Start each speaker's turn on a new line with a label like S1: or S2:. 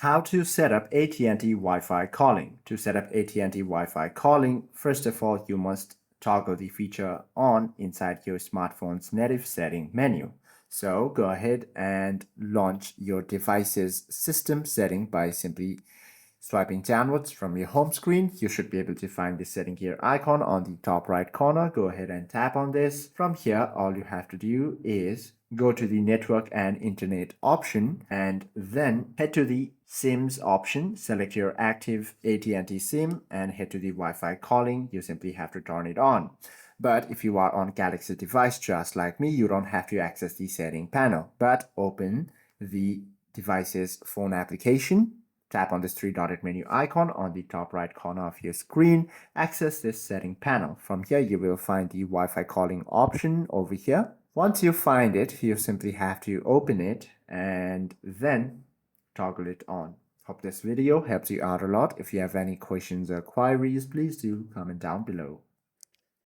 S1: How to set up AT&T Wi-Fi calling. To set up AT&T Wi-Fi calling, first of all, you must toggle the feature on inside your smartphone's native setting menu. So go ahead and launch your device's system setting by simply swiping downwards from your home screen. You should be able to find the setting gear icon on the top right corner. Go ahead and tap on this. From here, all you have to do is go to the network and internet option and then head to the SIMs option. Select your active AT&T SIM and head to the Wi-Fi calling. You simply have to turn it on. But if you are on Galaxy device just like me, you don't have to access the setting panel, but open the device's phone application. Tap on this three-dotted menu icon on the top right corner of your screen. Access this setting panel. From here, you will find the Wi-Fi calling option over here. Once you find it, you simply have to open it and then toggle it on. Hope this video helps you out a lot. If you have any questions or queries, please do comment down below.